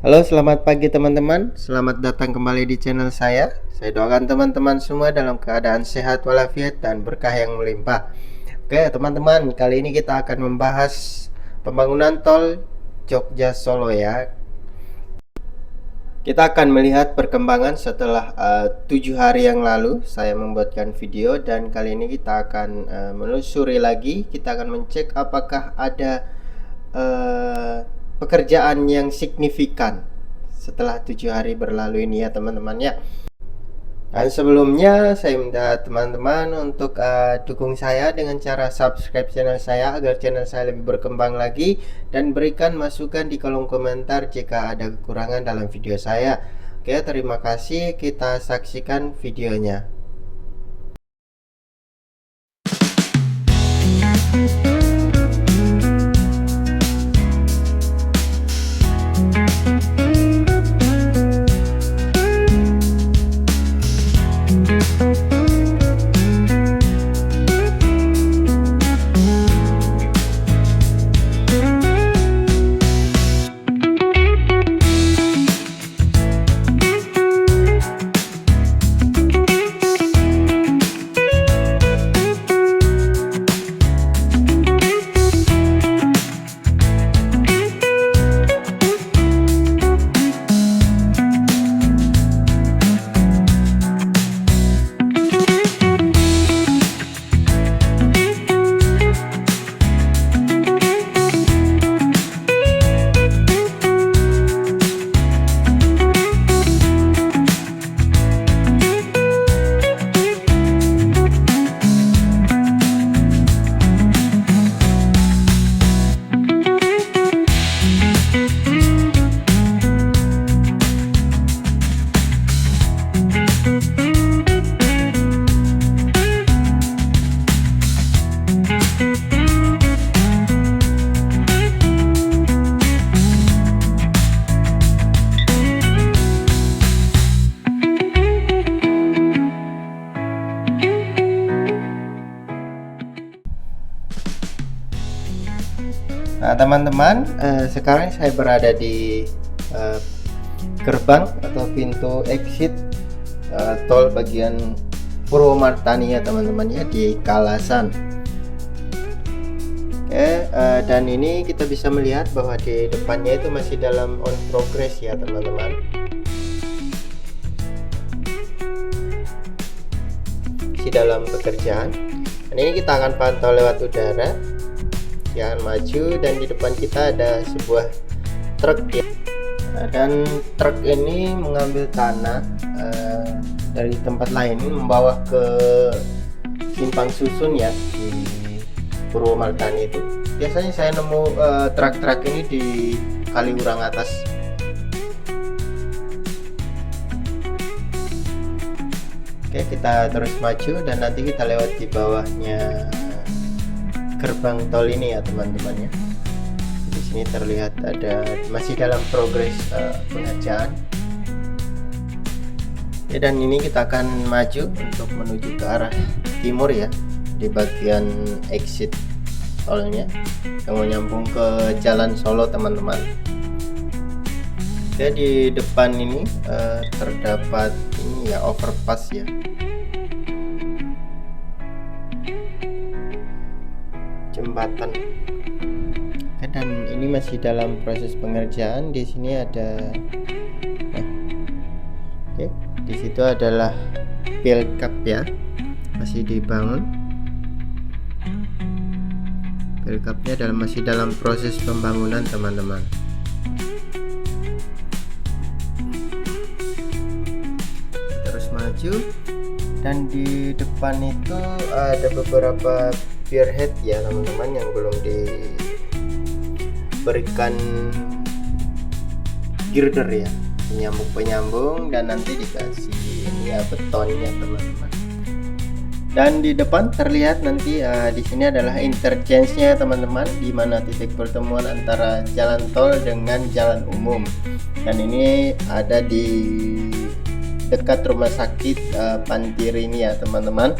Halo, selamat pagi teman-teman. Selamat datang kembali di channel saya. Saya doakan teman-teman semua dalam keadaan sehat walafiat dan berkah yang melimpah. Oke, teman-teman, kali ini kita akan membahas pembangunan tol Jogja Solo ya. Kita akan melihat perkembangan setelah 7 hari yang lalu saya membuatkan video, dan kali ini kita akan menelusuri lagi. Kita akan mencek apakah ada pekerjaan yang signifikan setelah 7 hari berlalu ini ya teman-teman ya. Dan sebelumnya saya minta teman-teman untuk dukung saya dengan cara subscribe channel saya agar channel saya lebih berkembang lagi, dan berikan masukan di kolom komentar jika ada kekurangan dalam video saya. Oke, terima kasih. Kita saksikan videonya. Nah teman-teman, sekarang saya berada di gerbang atau pintu exit tol bagian Purwomartani ya teman-teman ya, di Kalasan. Oke, dan ini kita bisa melihat bahwa di depannya itu masih dalam on progress ya teman-teman. Masih dalam pekerjaan. Dan ini kita akan pantau lewat udara. Jangan maju, dan di depan kita ada sebuah truk ya. Dan truk ini mengambil tanah dari tempat lain, membawa ke simpang susun ya di Purwomartani itu. Biasanya saya nemu truk-truk ini di Kaliurang atas. Oke, kita terus maju dan nanti kita lewat di bawahnya gerbang tol ini ya teman-teman ya. Di sini terlihat ada masih dalam progres pengerjaan. Ya, dan ini kita akan maju untuk menuju ke arah timur ya, di bagian exit tolnya yang menyambung ke Jalan Solo teman-teman. Jadi di depan ini terdapat ini ya, overpass ya. Jembatan. Dan ini masih dalam proses pengerjaan. Di sini ada oke, di situ adalah Pelkap ya, masih dibangun. Pelkapnya masih dalam proses pembangunan teman-teman. Terus maju, dan di depan itu ada beberapa spearhead ya teman-teman yang belum diberikan girder ya, penyambung, dan nanti dikasih ini ya, betonnya teman-teman. Dan di depan terlihat nanti di sini adalah interchange-nya teman-teman, di mana titik pertemuan antara jalan tol dengan jalan umum. Dan ini ada di dekat rumah sakit Pantiri ini ya teman-teman.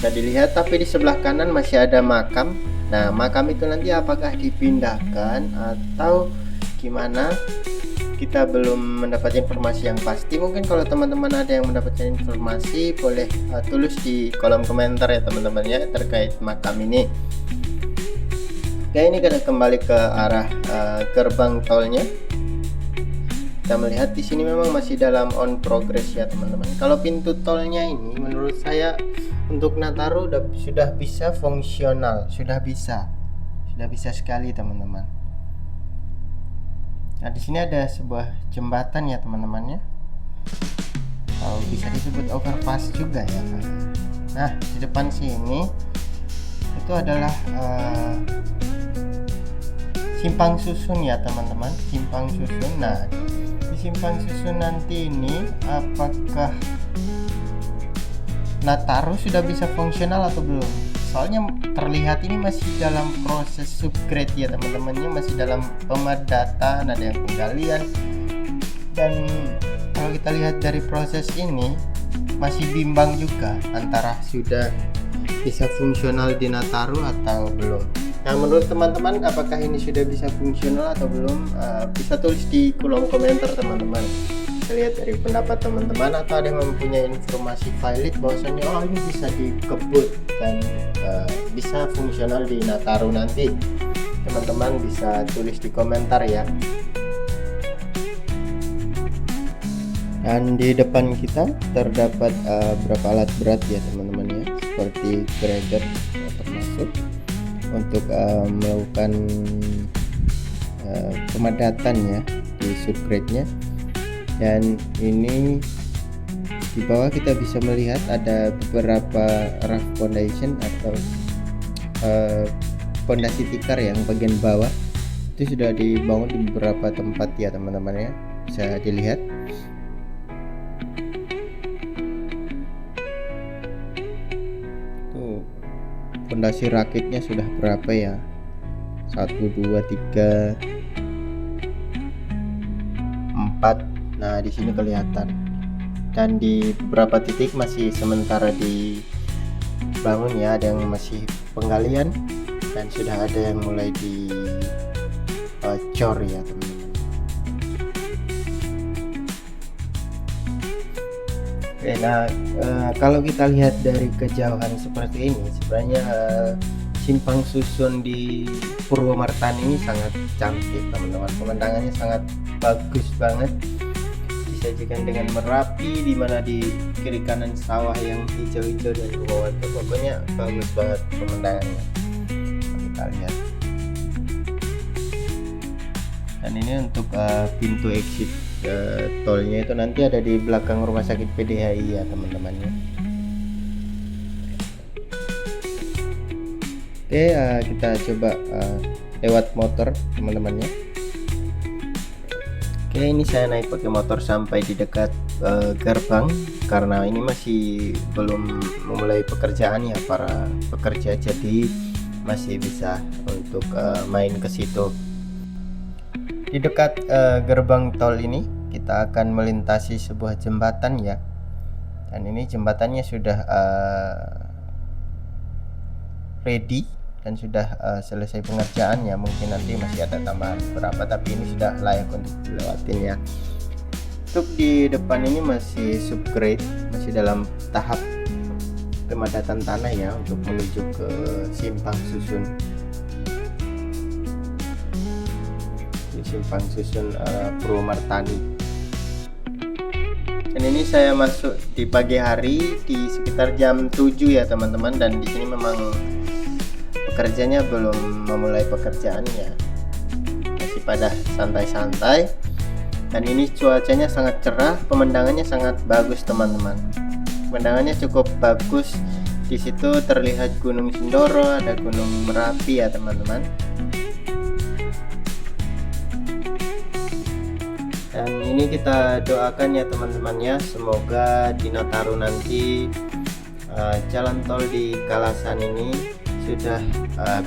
Bisa dilihat, tapi di sebelah kanan masih ada makam. Nah, makam itu nanti apakah dipindahkan atau gimana, kita belum mendapat informasi yang pasti. Mungkin kalau teman-teman ada yang mendapatkan informasi, boleh tulis di kolom komentar ya teman-teman ya, terkait makam ini. Oke, ini kita kembali ke arah gerbang tolnya. Kita melihat di sini memang masih dalam on progress ya teman-teman. Kalau pintu tolnya ini menurut saya untuk Nataru sudah bisa fungsional, sudah bisa sekali teman-teman. Nah, di sini ada sebuah jembatan ya teman-teman ya. Bisa disebut overpass juga ya. Nah, di depan sini itu adalah simpang susun ya teman-teman, simpang susun. Nah, di simpang susun nanti ini apakah Nataru sudah bisa fungsional atau belum? Soalnya terlihat ini masih dalam proses upgrade ya teman-temannya, masih dalam pemadatan, ada yang penggalian. Dan kalau kita lihat dari proses ini masih bimbang juga antara sudah bisa fungsional di Nataru atau belum. Nah, menurut teman-teman apakah ini sudah bisa fungsional atau belum? Bisa tulis di kolom komentar teman-teman. Kita lihat dari pendapat teman-teman, atau ada yang mempunyai informasi valid bahwasanya ini bisa dikebut dan bisa fungsional di Nataru nanti. Teman-teman bisa tulis di komentar ya. Dan di depan kita terdapat beberapa alat berat ya teman-teman ya, seperti grader termasuk untuk melakukan pemadatan ya di subgrade-nya. Dan ini di bawah kita bisa melihat ada beberapa rough foundation atau fondasi tikar yang bagian bawah itu sudah dibangun di beberapa tempat ya teman-teman ya, bisa dilihat. Fondasi rakitnya sudah berapa ya, 1 2 3 4. Nah, di sini kelihatan, dan di beberapa titik masih sementara dibangun ya, ada yang masih penggalian dan sudah ada yang mulai dicor ya teman-teman. Oke, nah kalau kita lihat dari kejauhan seperti ini, sebenarnya simpang susun di Purwomartani ini sangat cantik teman-teman. Pemandangannya sangat bagus banget, disajikan dengan Merapi, di mana di kiri kanan sawah yang hijau-hijau dan bawah itu pokoknya bagus banget pemandangannya. Kita lihat. Dan ini untuk pintu exit tolnya itu nanti ada di belakang rumah sakit PDHI ya teman-teman ya. Oke, kita coba lewat motor teman-teman ya. Oke, ini saya naik pakai motor sampai di dekat gerbang, karena ini masih belum memulai pekerjaan ya para pekerja, jadi masih bisa untuk main ke situ. Di dekat gerbang tol ini kita akan melintasi sebuah jembatan ya, dan ini jembatannya sudah ready dan sudah selesai pengerjaannya. Mungkin nanti masih ada tambahan beberapa, tapi ini sudah layak untuk dilewatin ya. Untuk di depan ini masih subgrade, masih dalam tahap pemadatan tanah ya, untuk menuju ke simpang susun. Simpang susun Purwomartani. Dan ini saya masuk di pagi hari di sekitar jam 7 ya teman-teman, dan di sini memang pekerjanya belum memulai pekerjaannya, masih pada santai-santai. Dan ini cuacanya sangat cerah, pemandangannya sangat bagus teman-teman. Pemandangannya cukup bagus. Di situ terlihat Gunung Sindoro, ada Gunung Merapi ya teman-teman. Dan ini kita doakan ya teman-teman ya, semoga di Nataru nanti jalan tol di Kalasan ini sudah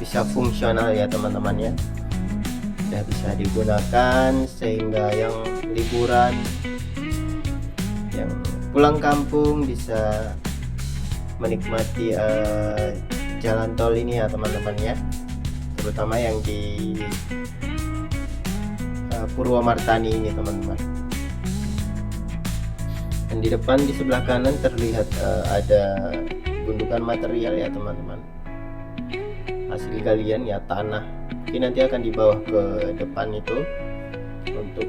bisa fungsional ya teman-teman ya, sudah bisa digunakan sehingga yang liburan, yang pulang kampung bisa menikmati jalan tol ini ya teman-teman ya, terutama yang di Purwomartani ini teman-teman. Dan di depan di sebelah kanan terlihat ada gundukan material ya teman-teman, hasil galian ya, tanah. Mungkin nanti akan dibawa ke depan itu untuk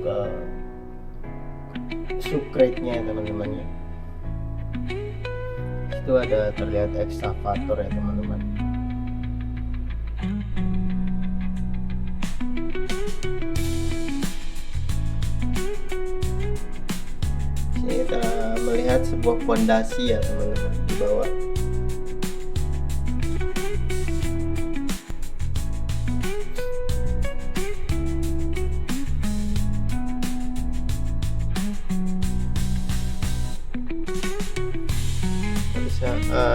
subgrade-nya ya teman-teman ya. Itu ada terlihat ekskavator ya teman-teman. Sini kita melihat sebuah fondasi ya teman-teman di bawah.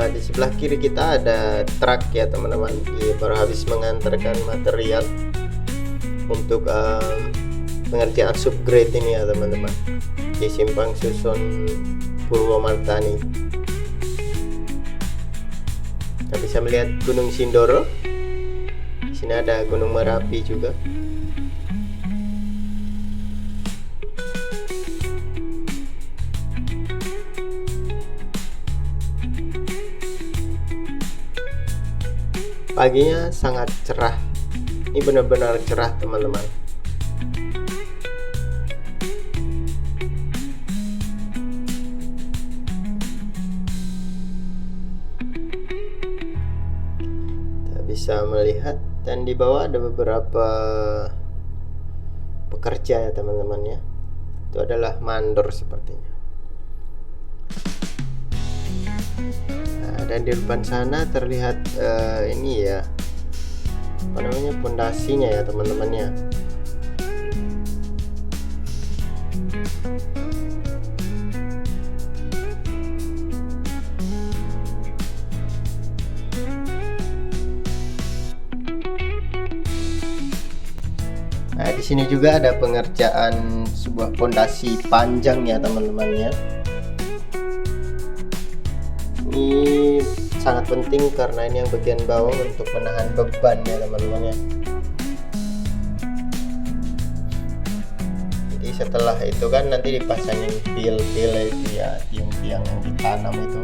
Di sebelah kiri kita ada truk ya teman-teman, dia baru habis mengantarkan material untuk pengerjaan subgrade ini ya teman-teman, di Simpang Susun Purwomartani. Kita bisa melihat Gunung Sindoro. Di sini ada Gunung Merapi juga. Paginya sangat cerah, ini benar-benar cerah teman-teman. Kita bisa melihat, dan di bawah ada beberapa pekerja ya teman-teman ya. Itu adalah mandor sepertinya. Dan di depan sana terlihat ini ya, apa namanya, pondasinya ya teman-teman ya. Nah, di sini juga ada pengerjaan sebuah pondasi panjang ya teman-teman ya. Ini sangat penting karena ini yang bagian bawah untuk menahan beban ya teman-teman ya. Jadi setelah itu kan nanti dipasangin pil-pil itu ya, tiang-tiang yang ditanam itu.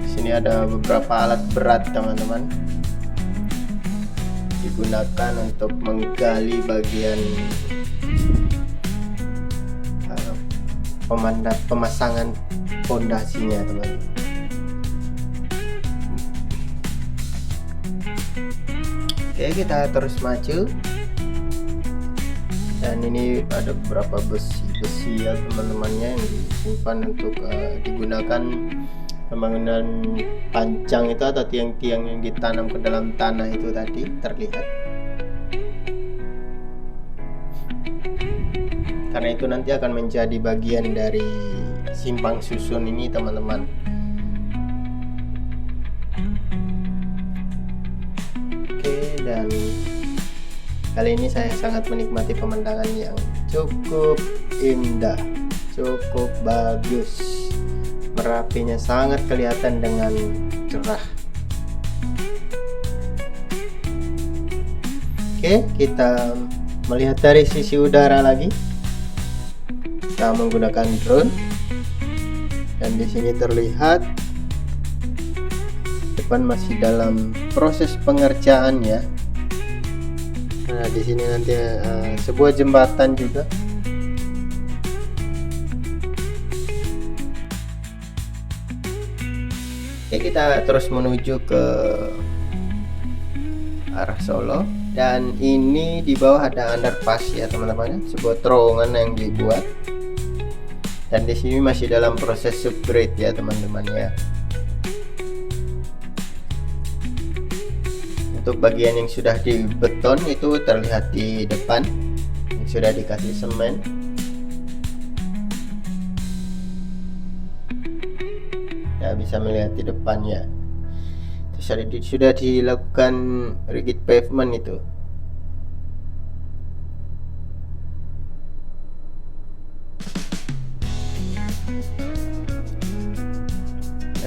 Di sini ada beberapa alat berat teman-teman, digunakan untuk menggali bagian pemasangan pondasinya teman-teman. Oke, kita terus maju, dan ini ada beberapa besi-besi ya teman-temannya yang disimpan untuk digunakan pembangunan pancang itu atau tiang-tiang yang ditanam ke dalam tanah itu tadi terlihat. Karena itu nanti akan menjadi bagian dari simpang susun ini teman-teman. Oke, dan kali ini saya sangat menikmati pemandangan yang cukup indah, cukup bagus. Merapinya sangat kelihatan dengan cerah. Oke, kita melihat dari sisi udara lagi. Kita menggunakan drone, dan di sini terlihat depan masih dalam proses pengerjaan ya. Nah, di sini nanti sebuah jembatan juga. Oke, kita terus menuju ke arah Solo, dan ini di bawah ada underpass ya teman-teman, sebuah terowongan yang dibuat, dan di sini masih dalam proses upgrade ya teman-teman ya. Untuk bagian yang sudah dibeton itu terlihat di depan, yang sudah dikasih semen. Ya, bisa melihat di depannya sudah dilakukan rigid pavement itu.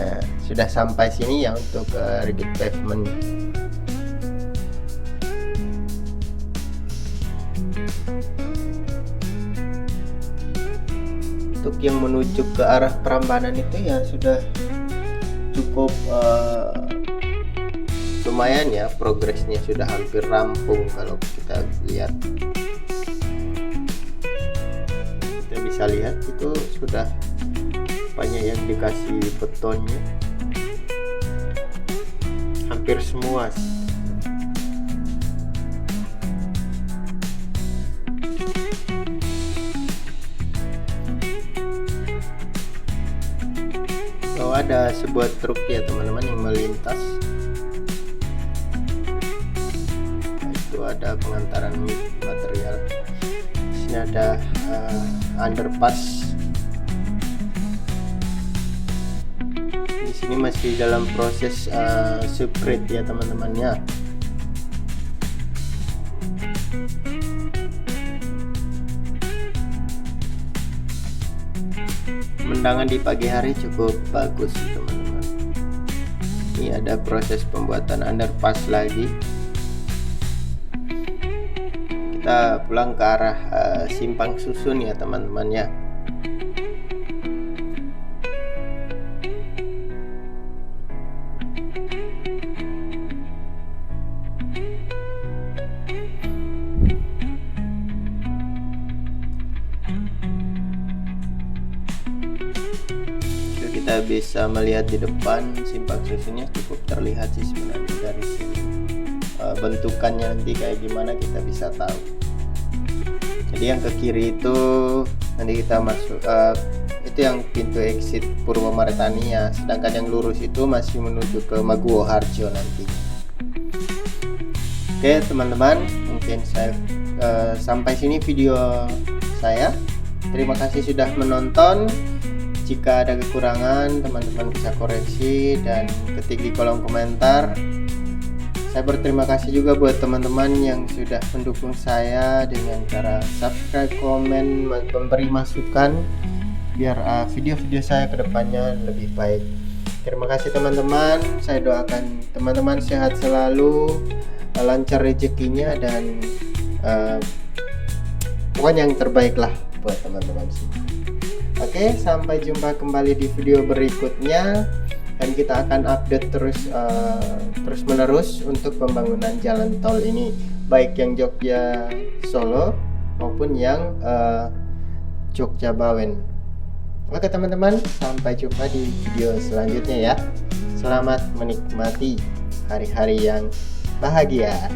Nah, sudah sampai sini ya untuk rigid pavement. Untuk yang menuju ke arah Prambanan itu ya sudah cukup lumayan ya, progresnya sudah hampir rampung. Kalau kita lihat, kita bisa lihat itu sudah banyak yang dikasih betonnya, hampir semua sih. Ada sebuah truk ya teman-teman yang melintas. Itu ada pengantaran material. Di sini ada underpass. Di sini masih dalam proses subgrade ya teman-temannya. Pemandangan di pagi hari cukup bagus teman-teman. Ini ada proses pembuatan underpass lagi. Kita pulang ke arah Simpang Susun ya teman-teman ya. Kita bisa melihat di depan Simpang Susunnya cukup terlihat sih sebenarnya dari sini. Bentukannya nanti kayak gimana kita bisa tahu. Jadi yang ke kiri itu nanti kita masuk, itu yang pintu exit Purwomartani ya, sedangkan yang lurus itu masih menuju ke Maguwo Harjo nanti. Oke teman-teman, mungkin saya sampai sini video saya. Terima kasih sudah menonton. Jika ada kekurangan, teman-teman bisa koreksi dan ketik di kolom komentar. Saya berterima kasih juga buat teman-teman yang sudah mendukung saya dengan cara subscribe, komen, memberi masukan biar video-video saya kedepannya lebih baik. Terima kasih teman-teman. Saya doakan teman-teman sehat selalu, lancar rezekinya, dan pokoknya yang terbaik lah buat teman-teman semua. Oke, sampai jumpa kembali di video berikutnya, dan kita akan update terus menerus untuk pembangunan jalan tol ini, baik yang Jogja Solo maupun yang Jogja Bawen. Oke teman-teman, sampai jumpa di video selanjutnya ya. Selamat menikmati hari-hari yang bahagia.